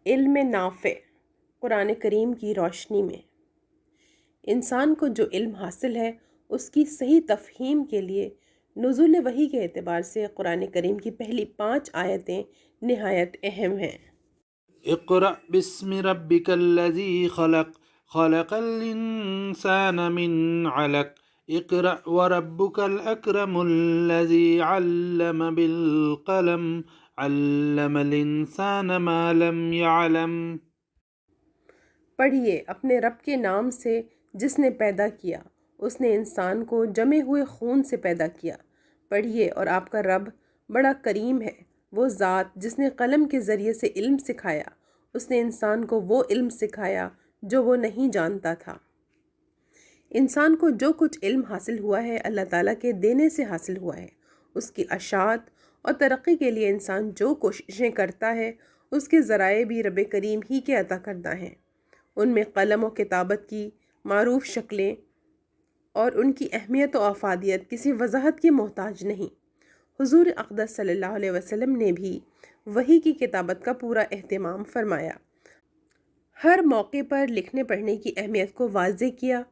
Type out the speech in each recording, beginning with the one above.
علم نافع قرآن کریم کی روشنی میں انسان کو جو علم حاصل ہے اس کی صحیح تفہیم کے لیے نزول وحی کے اعتبار سے قرآن کریم کی پہلی 5 آیتیں نہایت اہم ہیں۔ اقرأ باسم ربك الذي خلق خلق الإنسان من علق اقرأ وربك الأكرم الذي علم بالقلم علم الإنسان ما لم يعلم۔ پڑھیے اپنے رب کے نام سے جس نے پیدا کیا، اس نے انسان کو جمے ہوئے خون سے پیدا کیا۔ پڑھیے اور آپ کا رب بڑا کریم ہے، وہ ذات جس نے قلم کے ذریعے سے علم سکھایا، اس نے انسان کو وہ علم سکھایا جو وہ نہیں جانتا تھا۔ انسان کو جو کچھ علم حاصل ہوا ہے اللہ تعالیٰ کے دینے سے حاصل ہوا ہے۔ اس کی اشاعت اور ترقی کے لیے انسان جو کوششیں کرتا ہے اس کے ذرائع بھی رب کریم ہی کے عطا کردہ ہیں۔ ان میں قلم و کتابت کی معروف شکلیں اور ان کی اہمیت و افادیت کسی وضاحت کی محتاج نہیں۔ حضور اقدس صلی اللہ علیہ وسلم نے بھی وحی کی کتابت کا پورا اہتمام فرمایا، ہر موقع پر لکھنے پڑھنے کی اہمیت کو واضح کیا۔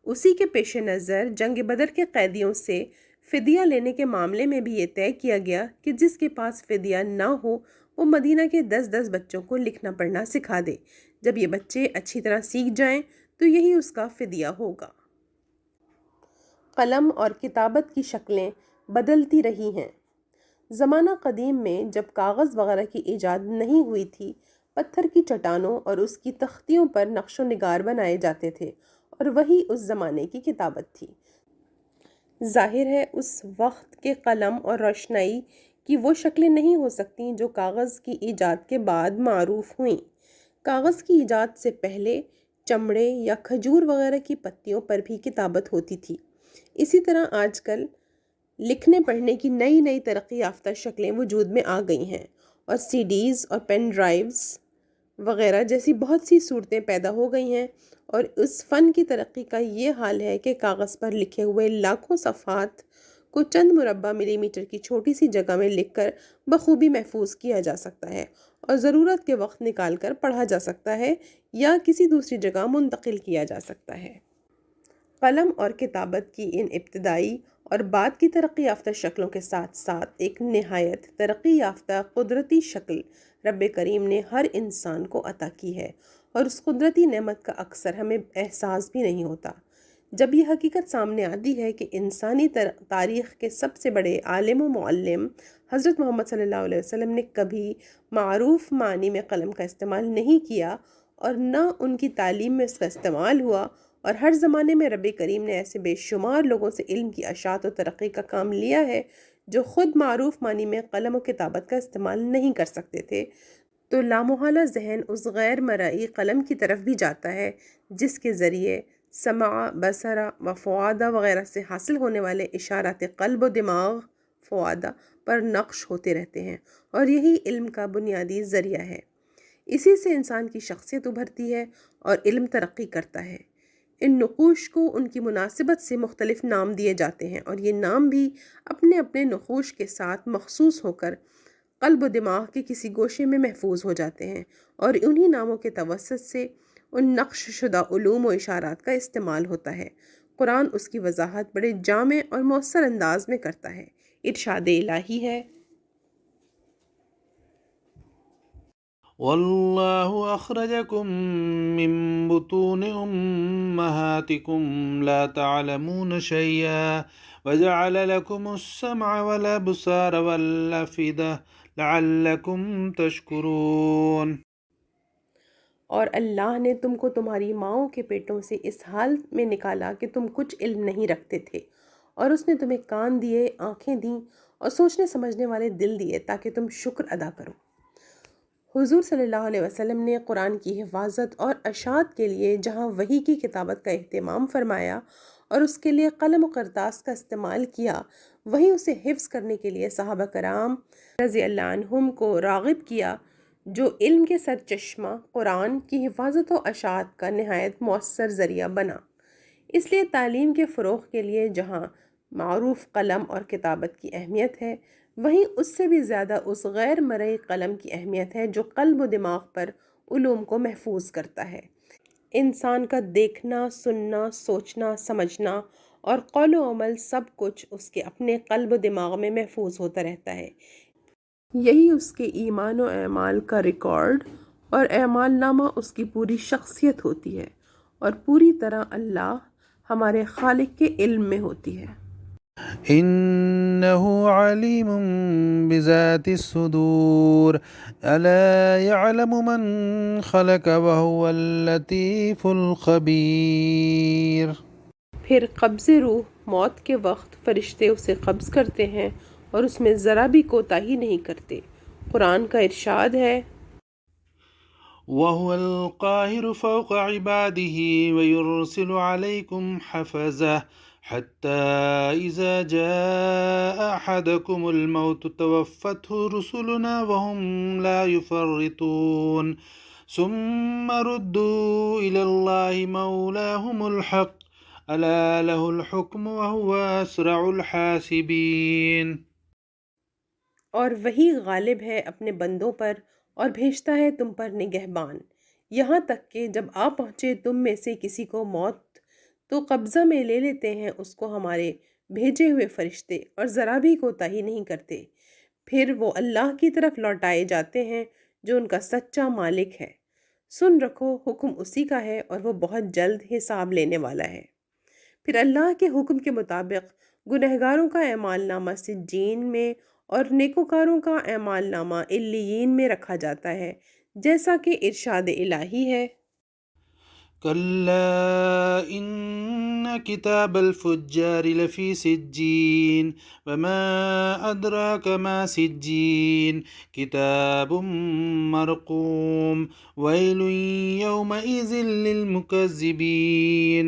اسی کے پیش نظر جنگ بدر کے قیدیوں سے فدیہ لینے کے معاملے میں بھی یہ طے کیا گیا کہ جس کے پاس فدیہ نہ ہو وہ مدینہ کے 10 بچوں کو لکھنا پڑھنا سکھا دے۔ جب یہ بچے اچھی طرح سیکھ جائیں تو یہی اس کا فدیہ ہوگا۔ قلم اور کتابت کی شکلیں بدلتی رہی ہیں۔ زمانہ قدیم میں جب کاغذ وغیرہ کی ایجاد نہیں ہوئی تھی، پتھر کی چٹانوں اور اس کی تختیوں پر نقش و نگار بنائے جاتے تھے اور وہی اس زمانے کی کتابت تھی۔ ظاہر ہے اس وقت کے قلم اور روشنائی کی وہ شکلیں نہیں ہو سکتیں جو کاغذ کی ایجاد کے بعد معروف ہوئیں۔ کاغذ کی ایجاد سے پہلے چمڑے یا کھجور وغیرہ کی پتیوں پر بھی کتابت ہوتی تھی۔ اسی طرح آج کل لکھنے پڑھنے کی نئی نئی ترقی یافتہ شکلیں وجود میں آ گئی ہیں اور سی ڈیز اور پین ڈرائیوز وغیرہ جیسی بہت سی صورتیں پیدا ہو گئی ہیں، اور اس فن کی ترقی کا یہ حال ہے کہ کاغذ پر لکھے ہوئے لاکھوں صفحات کو چند مربع ملی میٹر کی چھوٹی سی جگہ میں لکھ کر بخوبی محفوظ کیا جا سکتا ہے اور ضرورت کے وقت نکال کر پڑھا جا سکتا ہے یا کسی دوسری جگہ منتقل کیا جا سکتا ہے۔ قلم اور کتابت کی ان ابتدائی اور بعد کی ترقی یافتہ شکلوں کے ساتھ ساتھ ایک نہایت ترقی یافتہ قدرتی شکل رب کریم نے ہر انسان کو عطا کی ہے، اور اس قدرتی نعمت کا اکثر ہمیں احساس بھی نہیں ہوتا۔ جب یہ حقیقت سامنے آتی ہے کہ انسانی تاریخ کے سب سے بڑے عالم و معلم حضرت محمد صلی اللہ علیہ وسلم نے کبھی معروف معنی میں قلم کا استعمال نہیں کیا اور نہ ان کی تعلیم میں اس کا استعمال ہوا، اور ہر زمانے میں رب کریم نے ایسے بے شمار لوگوں سے علم کی اشاعت و ترقی کا کام لیا ہے جو خود معروف معنی میں قلم و کتابت کا استعمال نہیں کر سکتے تھے، تو لامحالہ ذہن اس غیر مرئی قلم کی طرف بھی جاتا ہے جس کے ذریعے سمع، بصرہ و فؤادہ وغیرہ سے حاصل ہونے والے اشارات قلب و دماغ فؤادہ پر نقش ہوتے رہتے ہیں، اور یہی علم کا بنیادی ذریعہ ہے۔ اسی سے انسان کی شخصیت ابھرتی ہے اور علم ترقی کرتا ہے۔ ان نقوش کو ان کی مناسبت سے مختلف نام دیے جاتے ہیں، اور یہ نام بھی اپنے اپنے نقوش کے ساتھ مخصوص ہو کر قلب و دماغ کے کسی گوشے میں محفوظ ہو جاتے ہیں، اور انہی ناموں کے توسط سے ان نقش شدہ علوم و اشارات کا استعمال ہوتا ہے۔ قرآن اس کی وضاحت بڑے جامع اور مؤثر انداز میں کرتا ہے۔ ارشاد الہی ہے، والله أخرجكم من بطون أمهاتكم لا تعلمون شيئا وجعل لكم السمع والأبصار والأفئدة لعلكم تشكرون۔ اور اللہ نے تم کو تمہاری ماؤں کے پیٹوں سے اس حال میں نکالا کہ تم کچھ علم نہیں رکھتے تھے، اور اس نے تمہیں کان دیے، آنکھیں دیں اور سوچنے سمجھنے والے دل دیے تاکہ تم شکر ادا کرو۔ حضور صلی اللہ علیہ وسلم نے قرآن کی حفاظت اور اشاعت کے لیے جہاں وحی کی کتابت کا اہتمام فرمایا اور اس کے لیے قلم و کرتاس کا استعمال کیا، وہیں اسے حفظ کرنے کے لیے صحابہ کرام رضی اللہ عنہم کو راغب کیا، جو علم کے سرچشمہ قرآن کی حفاظت و اشاعت کا نہایت مؤثر ذریعہ بنا۔ اس لیے تعلیم کے فروغ کے لیے جہاں معروف قلم اور کتابت کی اہمیت ہے، وہیں اس سے بھی زیادہ اس غیر مرئی قلم کی اہمیت ہے جو قلب و دماغ پر علوم کو محفوظ کرتا ہے۔ انسان کا دیکھنا، سننا، سوچنا، سمجھنا اور قول و عمل سب کچھ اس کے اپنے قلب و دماغ میں محفوظ ہوتا رہتا ہے۔ یہی اس کے ایمان و اعمال کا ریکارڈ اور اعمال نامہ اس کی پوری شخصیت ہوتی ہے، اور پوری طرح اللہ ہمارے خالق کے علم میں ہوتی ہے۔ إنه عليم بذات الصدور ألا يعلم من خلق وهو اللطيف الخبير۔ پھر قبض روح موت کے وقت فرشتے اسے قبض کرتے ہیں اور اس میں ذرا بھی کوتاہی نہیں کرتے۔ قرآن کا ارشاد ہے، وهو القاهر فوق عباده ويرسل عليكم حفظة حتى إذا جاء أحدكم الموت توفته رسلنا وهم لا يفرطون ثم ردوا إلى الله مولاهم الحق ألا له الحكم وهو أسرع الحاسبين۔ اور وہی غالب ہے اپنے بندوں پر اور بھیجتا ہے تم پر نگہبان، یہاں تک کہ جب آ پہنچے تم میں سے کسی کو موت تو قبضہ میں لے لیتے ہیں اس کو ہمارے بھیجے ہوئے فرشتے، اور ذرا بھی کوتاہی نہیں کرتے۔ پھر وہ اللہ کی طرف لوٹائے جاتے ہیں جو ان کا سچا مالک ہے۔ سن رکھو، حکم اسی کا ہے اور وہ بہت جلد حساب لینے والا ہے۔ پھر اللہ کے حکم کے مطابق گنہگاروں کا اعمال نامہ سجین میں اور نیکوکاروں کا اعمال نامہ علیین میں رکھا جاتا ہے، جیسا کہ ارشاد الہی ہے، كلا إن كتاب الفجار لفي سجين وما أدراك ما سجين كتاب مرقوم ويل يومئذ للمكذبين۔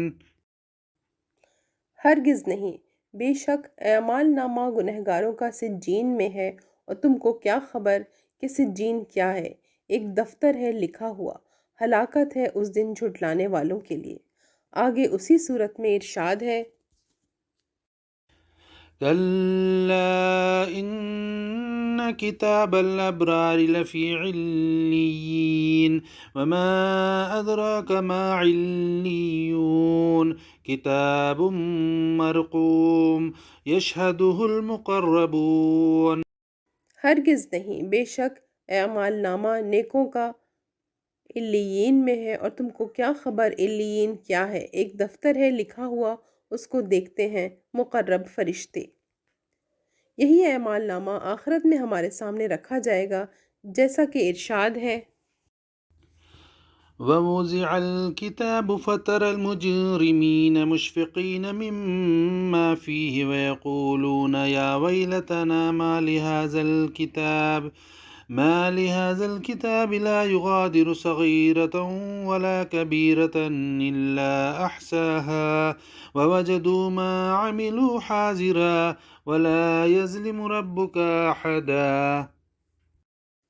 ہرگز نہیں، بے شک اعمال نامہ گنہگاروں کا سجین میں ہے، اور تم کو کیا خبر کہ سجین کیا ہے؟ ایک دفتر ہے لکھا ہوا، ہلاکت ہے اس دن جھٹلانے والوں کے لیے۔ آگے اسی صورت میں ارشاد ہے، كلا إن كتاب الأبرار لفي عليين وما أدراك ما عليون كتاب مرقوم يشهده المقربون۔ ہرگز نہیں، بے شک اعمال نامہ نیکوں کا علیین میں ہے، اور تم کو کیا خبر علیین کیا ہے؟ ایک دفتر ہے لکھا ہوا، اس کو دیکھتے ہیں مقرب فرشتے۔ یہی اعمال نامہ آخرت میں ہمارے سامنے رکھا جائے گا، جیسا کہ ارشاد ہے، ووضع الكتاب فترى المجرمين مشفقين مما فيه ويقولون يا ويلتنا ما لهذا الكتاب لا يغادر صغيرة ولا كبيرة إلا أحصاها ووجدوا ما عملوا حاضرا ولا يظلم ربك أحدا۔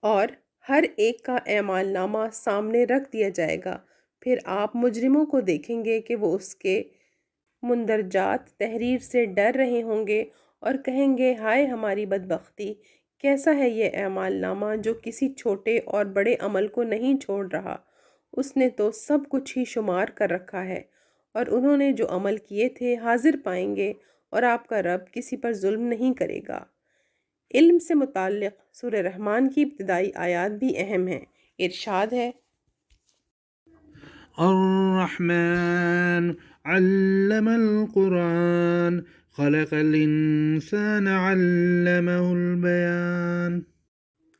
اور ہر ایک کا اعمال نامہ سامنے رکھ دیا جائے گا، پھر آپ مجرموں کو دیکھیں گے کہ وہ اس کے مندرجات تحریر سے ڈر رہے ہوں گے اور کہیں گے، ہائے ہماری بدبختی، کیسا ہے یہ اعمال نامہ جو کسی چھوٹے اور بڑے عمل کو نہیں چھوڑ رہا، اس نے تو سب کچھ ہی شمار کر رکھا ہے، اور انہوں نے جو عمل کیے تھے حاضر پائیں گے، اور آپ کا رب کسی پر ظلم نہیں کرے گا۔ علم سے متعلق سورہ رحمان کی ابتدائی آیات بھی اہم ہیں۔ ارشاد ہے، الرحمن علم القرآن خلق الإنسان علمه البيان۔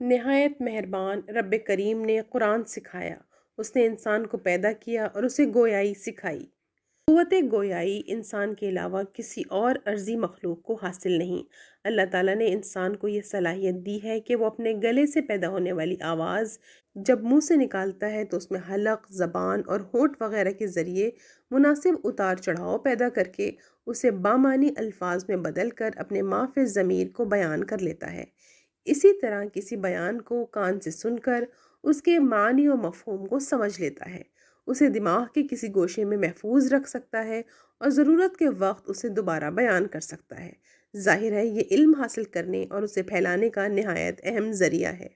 نہایت مہربان رب کریم نے قرآن سکھایا، اس نے انسان کو پیدا کیا اور اسے گویائی سکھائی۔ قوت گویائی انسان کے علاوہ کسی اور ارضی مخلوق کو حاصل نہیں۔ اللہ تعالیٰ نے انسان کو یہ صلاحیت دی ہے کہ وہ اپنے گلے سے پیدا ہونے والی آواز جب منہ سے نکالتا ہے تو اس میں حلق، زبان اور ہونٹ وغیرہ کے ذریعے مناسب اتار چڑھاؤ پیدا کر کے اسے بامعنی الفاظ میں بدل کر اپنے ما فی الضمیر کو بیان کر لیتا ہے۔ اسی طرح کسی بیان کو کان سے سن کر اس کے معنی و مفہوم کو سمجھ لیتا ہے، اسے دماغ کے کسی گوشے میں محفوظ رکھ سکتا ہے اور ضرورت کے وقت اسے دوبارہ بیان کر سکتا ہے۔ ظاہر ہے یہ علم حاصل کرنے اور اسے پھیلانے کا نہایت اہم ذریعہ ہے۔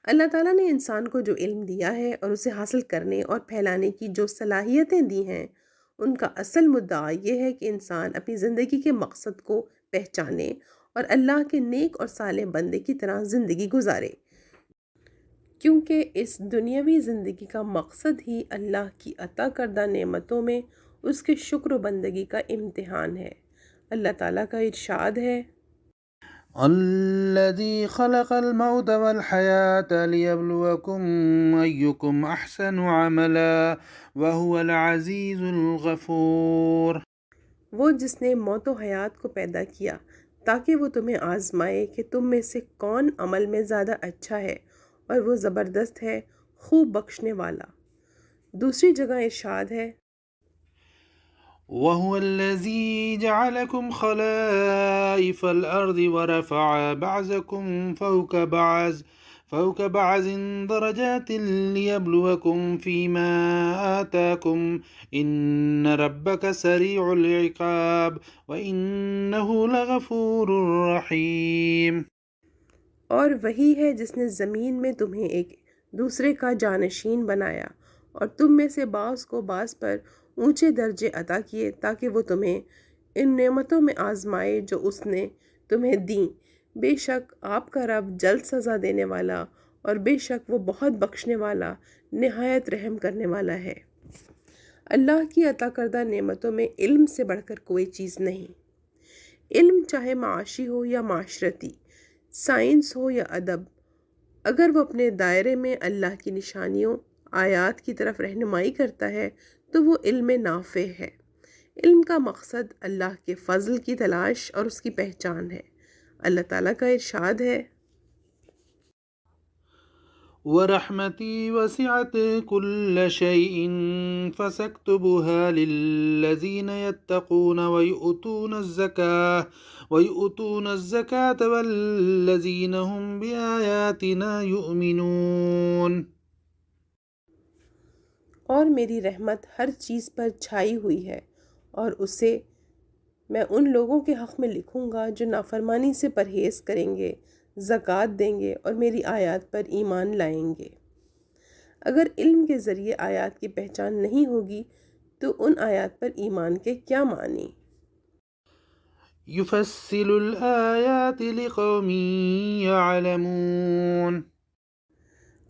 اللہ تعالیٰ نے انسان کو جو علم دیا ہے اور اسے حاصل کرنے اور پھیلانے کی جو صلاحیتیں دی ہیں، ان کا اصل مدعا یہ ہے کہ انسان اپنی زندگی کے مقصد کو پہچانے اور اللہ کے نیک اور صالح بندے کی طرح زندگی گزارے، کیونکہ اس دنیاوی زندگی کا مقصد ہی اللہ کی عطا کردہ نعمتوں میں اس کے شکر و بندگی کا امتحان ہے۔ اللہ تعالیٰ کا ارشاد ہے، الذي خلق الموت والحياة ليبلوكم أيكم أحسن عملا وهو العزيز الغفور۔ وہ جس نے موت و حیات کو پیدا کیا تاکہ وہ تمہیں آزمائے کہ تم میں سے کون عمل میں زیادہ اچھا ہے، اور وہ زبردست ہے، خوب بخشنے والا۔ دوسری جگہ ارشاد ہے، وهو الذي جعلكم خلائف الأرض ورفع بعضكم فوق بعض درجات ليبلوكم فيما آتاكم إن ربك سريع العقاب وإنه لغفور رحيم۔ اور وہی ہے جس نے زمین میں تمہیں ایک دوسرے کا جانشین بنایا اور تم میں سے بعض کو بعض پر اونچے درجے عطا کیے تاکہ وہ تمہیں ان نعمتوں میں آزمائے جو اس نے تمہیں دیں۔ بے شک آپ کا رب جلد سزا دینے والا اور بے شک وہ بہت بخشنے والا، نہایت رحم کرنے والا ہے۔ اللہ کی عطا کردہ نعمتوں میں علم سے بڑھ کر کوئی چیز نہیں۔ علم چاہے معاشی ہو یا معاشرتی، سائنس ہو یا ادب، اگر وہ اپنے دائرے میں اللہ کی نشانیوں، آیات کی طرف رہنمائی کرتا ہے تو وہ علم نافع ہے۔ علم کا مقصد اللہ کے فضل کی تلاش اور اس کی پہچان ہے۔ اللہ تعالیٰ کا ارشاد ہے، ورحمتي وسعت كل شيء فسأكتبها للذين يتقون ويؤتون الزكاة والذين هم بآياتنا يؤمنون۔ اور میری رحمت ہر چیز پر چھائی ہوئی ہے، اور اسے میں ان لوگوں کے حق میں لکھوں گا جو نافرمانی سے پرہیز کریں گے، زکوٰۃ دیں گے اور میری آیات پر ایمان لائیں گے۔ اگر علم کے ذریعے آیات کی پہچان نہیں ہوگی تو ان آیات پر ایمان کے کیا معنی؟ يفصل الآيات لقوم يعلمون۔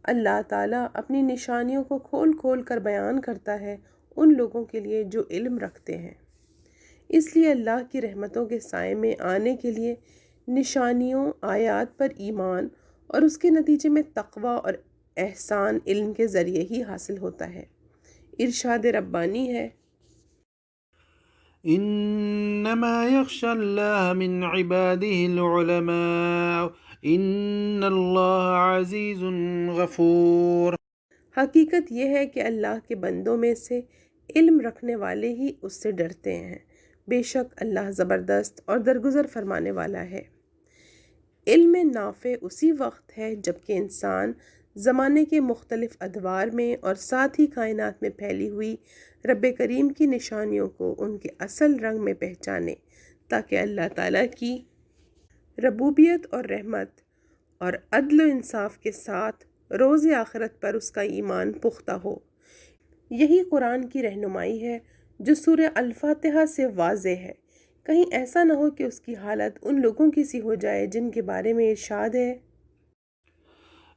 اللہ تعالیٰ اپنی نشانیوں کو کھول کھول کر بیان کرتا ہے ان لوگوں کے لیے جو علم رکھتے ہیں۔ اس لیے اللہ کی رحمتوں کے سائے میں آنے کے لیے نشانیوں، آیات پر ایمان اور اس کے نتیجے میں تقوی اور احسان علم کے ذریعے ہی حاصل ہوتا ہے۔ ارشاد ربانی ہے، انما يخشى الله من عباده العلماء ان اللہ عزیز غفور۔ حقیقت یہ ہے کہ اللہ کے بندوں میں سے علم رکھنے والے ہی اس سے ڈرتے ہیں، بے شک اللہ زبردست اور درگزر فرمانے والا ہے۔ علم نافع اسی وقت ہے جب کہ انسان زمانے کے مختلف ادوار میں اور ساتھ ہی کائنات میں پھیلی ہوئی رب کریم کی نشانیوں کو ان کے اصل رنگ میں پہچانے، تاکہ اللہ تعالیٰ کی ربوبیت اور رحمت اور عدل و انصاف کے ساتھ روز آخرت پر اس کا ایمان پختہ ہو۔ یہی قرآن کی رہنمائی ہے جو سورہ الفاتحہ سے واضح ہے۔ کہیں ایسا نہ ہو کہ اس کی حالت ان لوگوں کی سی ہو جائے جن کے بارے میں ارشاد ہے،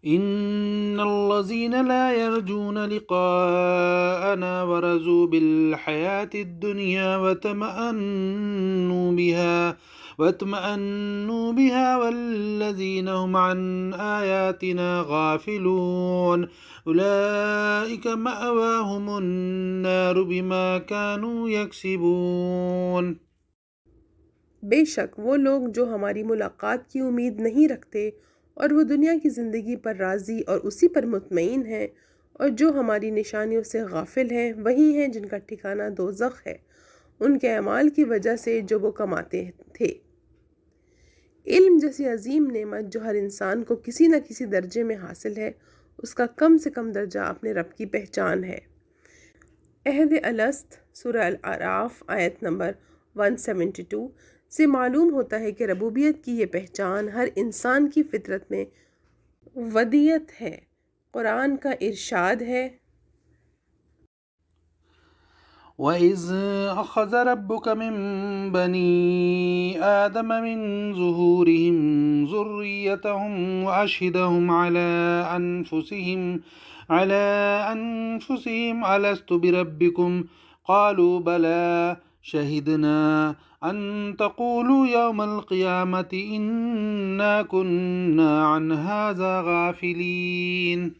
ان الذين لا يرجون لقاءنا ورضوا بالحياة الدنيا واطمأنوا بها والذين هم عن آياتنا غافلون أولئك مأواهم النار بما كانوا يكسبون۔ بے شک وہ لوگ جو ہماری ملاقات کی امید نہیں رکھتے اور وہ دنیا کی زندگی پر راضی اور اسی پر مطمئن ہیں، اور جو ہماری نشانیوں سے غافل ہیں، وہی ہیں جن کا ٹھکانہ دوزخ ہے، ان کے اعمال کی وجہ سے جو وہ کماتے تھے۔ علم جیسی عظیم نعمت جو ہر انسان کو کسی نہ کسی درجے میں حاصل ہے، اس کا کم سے کم درجہ اپنے رب کی پہچان ہے۔ عہد الست سورہ الاعراف آیت نمبر 172 سے معلوم ہوتا ہے کہ ربوبیت کی یہ پہچان ہر انسان کی فطرت میں ودیت ہے۔ قرآن کا ارشاد ہے، وَإِذْ أَخَذَ رَبُّكَ مِنْ بَنِي آدَمَ مِنْ ظُهُورِهِمْ ذُرِّيَّتَهُمْ وَأَشْهَدَهُمْ على أنفسهم ألست بربكم قالوا بلى شهدنا أن تقولوا يوم القيامة إنا كنا عن هذا غافلين۔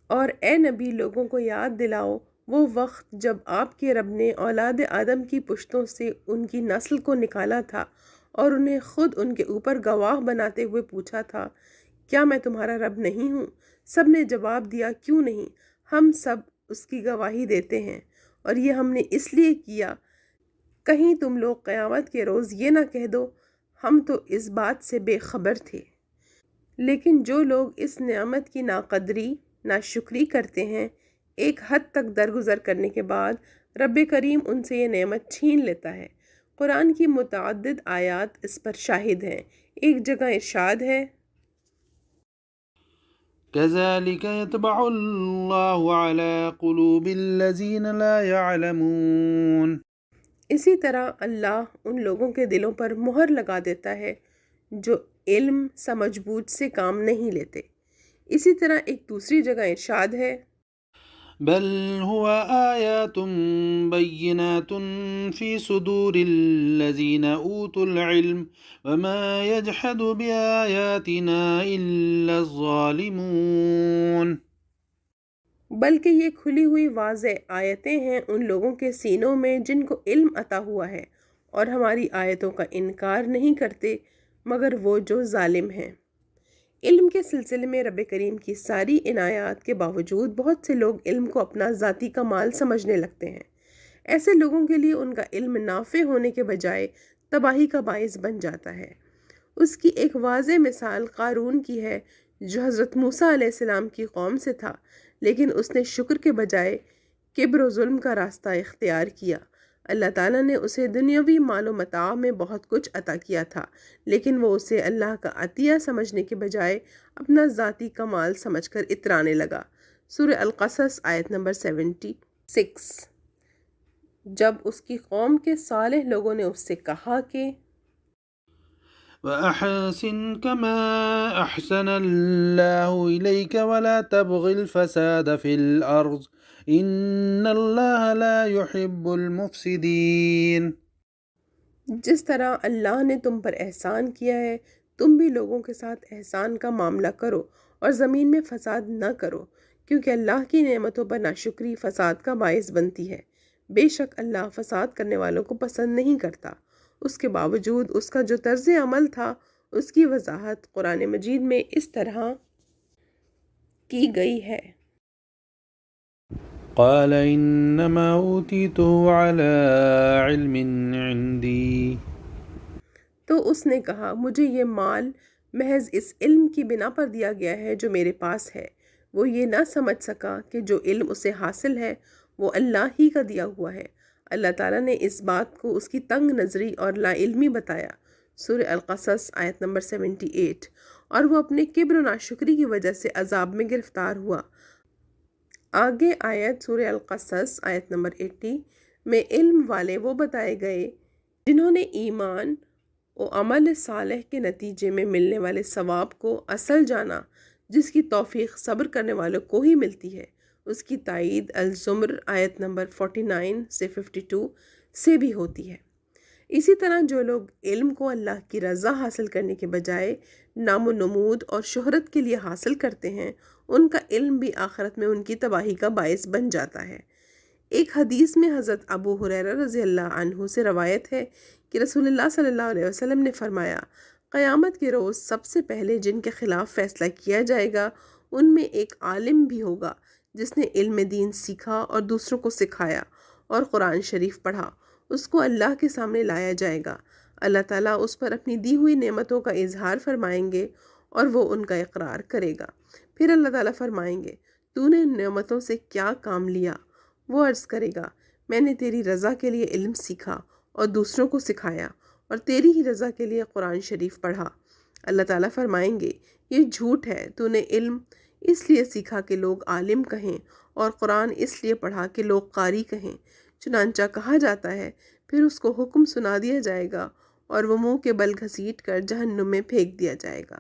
اور اے نبی لوگوں کو یاد دلاؤ وہ وقت جب آپ کے رب نے اولاد آدم کی پشتوں سے ان کی نسل کو نکالا تھا اور انہیں خود ان کے اوپر گواہ بناتے ہوئے پوچھا تھا، کیا میں تمہارا رب نہیں ہوں؟ سب نے جواب دیا، کیوں نہیں، ہم سب اس کی گواہی دیتے ہیں، اور یہ ہم نے اس لیے کیا کہیں تم لوگ قیامت کے روز یہ نہ کہہ دو ہم تو اس بات سے بے خبر تھے۔ لیکن جو لوگ اس نعمت کی ناقدری ناشکری کرتے ہیں، ایک حد تک درگزر کرنے کے بعد رب کریم ان سے یہ نعمت چھین لیتا ہے۔ قرآن کی متعدد آیات اس پر شاہد ہیں۔ ایک جگہ ارشاد ہے، كذلك يطبع الله على قلوب الذين لا يعلمون۔ اسی طرح اللہ ان لوگوں کے دلوں پر مہر لگا دیتا ہے جو علم سمجھ بوجھ سے کام نہیں لیتے۔ اسی طرح ایک دوسری جگہ ارشاد ہے، بل هو آيات بينات في صدور الذين أوتوا العلم وما يجحد بآياتنا إلا الظالمون۔ بلکہ یہ کھلی ہوئی واضح آیتیں ہیں ان لوگوں کے سینوں میں جن کو علم عطا ہوا ہے، اور ہماری آیتوں کا انکار نہیں کرتے مگر وہ جو ظالم ہیں۔ علم کے سلسلے میں رب کریم کی ساری عنایات کے باوجود بہت سے لوگ علم کو اپنا ذاتی کمال سمجھنے لگتے ہیں۔ ایسے لوگوں کے لیے ان کا علم نافع ہونے کے بجائے تباہی کا باعث بن جاتا ہے۔ اس کی ایک واضح مثال قارون کی ہے، جو حضرت موسیٰ علیہ السلام کی قوم سے تھا، لیکن اس نے شکر کے بجائے کبر و ظلم کا راستہ اختیار کیا۔ اللہ تعالیٰ نے اسے دنیاوی مال و متاع میں بہت کچھ عطا کیا تھا، لیکن وہ اسے اللہ کا عطیہ سمجھنے کے بجائے اپنا ذاتی کمال سمجھ کر اترانے لگا۔ سورہ القصص آیت نمبر 76۔ جب اس کی قوم کے صالح لوگوں نے اس سے کہا کہ وَأَحْسِن كَمَا أَحْسَنَ اللَّهُ إِلَيْكَ وَلَا تَبْغِ الْفَسَادَ فِي الْأَرْضِ إِنَّ اللَّهَ لَا يُحِبُّ الْمُفْسِدِينَ۔ جس طرح اللہ نے تم پر احسان کیا ہے تم بھی لوگوں کے ساتھ احسان کا معاملہ کرو اور زمین میں فساد نہ کرو، کیونکہ اللہ کی نعمتوں پر ناشکری فساد کا باعث بنتی ہے۔ بے شک اللہ فساد کرنے والوں کو پسند نہیں کرتا۔ اس کے باوجود اس کا جو طرز عمل تھا اس کی وضاحت قرآن مجید میں اس طرح کی گئی ہے، قال انما اوتیته على علم عندي۔ تو اس نے کہا مجھے یہ مال محض اس علم کی بنا پر دیا گیا ہے جو میرے پاس ہے۔ وہ یہ نہ سمجھ سکا کہ جو علم اسے حاصل ہے وہ اللہ ہی کا دیا ہوا ہے۔ اللہ تعالیٰ نے اس بات کو اس کی تنگ نظری اور لا علمی بتایا۔ سورہ القصص آیت نمبر 78۔ اور وہ اپنے کبر و ناشکری کی وجہ سے عذاب میں گرفتار ہوا۔ آگے آیت سورہ القصص آیت نمبر 80 میں علم والے وہ بتائے گئے جنہوں نے ایمان و عمل صالح کے نتیجے میں ملنے والے ثواب کو اصل جانا، جس کی توفیق صبر کرنے والوں کو ہی ملتی ہے۔ اس کی تائید الزمر آیت نمبر 49 سے 52 سے بھی ہوتی ہے۔ اسی طرح جو لوگ علم کو اللہ کی رضا حاصل کرنے کے بجائے نام و نمود اور شہرت کے لیے حاصل کرتے ہیں، ان کا علم بھی آخرت میں ان کی تباہی کا باعث بن جاتا ہے۔ ایک حدیث میں حضرت ابو ہریرہ رضی اللہ عنہ سے روایت ہے کہ رسول اللہ صلی اللہ علیہ وسلم نے فرمایا، قیامت کے روز سب سے پہلے جن کے خلاف فیصلہ کیا جائے گا ان میں ایک عالم بھی ہوگا جس نے علم دین سیکھا اور دوسروں کو سکھایا اور قرآن شریف پڑھا۔ اس کو اللہ کے سامنے لایا جائے گا۔ اللہ تعالیٰ اس پر اپنی دی ہوئی نعمتوں کا اظہار فرمائیں گے اور وہ ان کا اقرار کرے گا۔ پھر اللہ تعالیٰ فرمائیں گے، تو نے ان نعمتوں سے کیا کام لیا؟ وہ عرض کرے گا، میں نے تیری رضا کے لیے علم سیکھا اور دوسروں کو سکھایا اور تیری ہی رضا کے لیے قرآن شریف پڑھا۔ اللہ تعالیٰ فرمائیں گے یہ جھوٹ ہے، تو نے علم اس لیے سیکھا کہ لوگ عالم کہیں اور قرآن اس لیے پڑھا کہ لوگ قاری کہیں۔ چنانچہ کہا جاتا ہے پھر اس کو حکم سنا دیا جائے گا اور وہ منہ کے بل گھسیٹ کر جہنم میں پھینک دیا جائے گا۔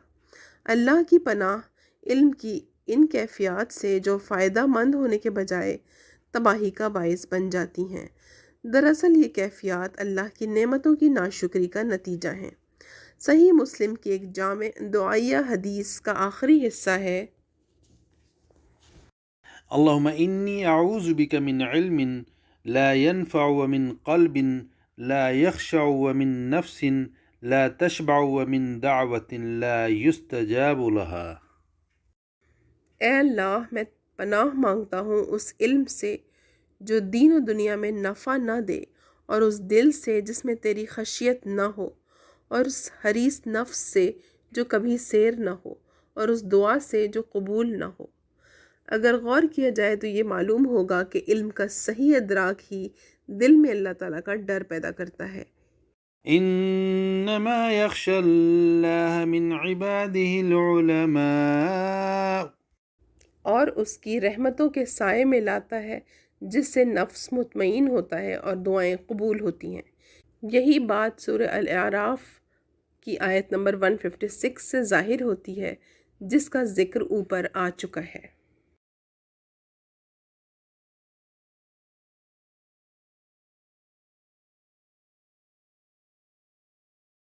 اللہ کی پناہ علم کی ان کیفیات سے جو فائدہ مند ہونے کے بجائے تباہی کا باعث بن جاتی ہیں۔ دراصل یہ کیفیات اللہ کی نعمتوں کی ناشکری کا نتیجہ ہیں۔ صحیح مسلم کی ایک جامع دعائیہ حدیث کا آخری حصہ ہے: اللہم انی اعوذ بک من علم لا ينفع ومن قلب لا يخشع ومن نفس لا تشبع ومن دعوة لا يستجاب لها۔ اے اللہ، میں پناہ مانگتا ہوں اس علم سے جو دین و دنیا میں نفع نہ دے، اور اس دل سے جس میں تیری خشیت نہ ہو، اور اس حریص نفس سے جو کبھی سیر نہ ہو، اور اس دعا سے جو قبول نہ ہو۔ اگر غور کیا جائے تو یہ معلوم ہوگا کہ علم کا صحیح ادراک ہی دل میں اللہ تعالیٰ کا ڈر پیدا کرتا ہے۔ انما يخشى اللہ من عباده العلماء، اور اس کی رحمتوں کے سائے میں لاتا ہے جس سے نفس مطمئن ہوتا ہے اور دعائیں قبول ہوتی ہیں۔ یہی بات سورہ الاعراف کی آیت نمبر 156 سے ظاہر ہوتی ہے، جس کا ذکر اوپر آ چکا ہے۔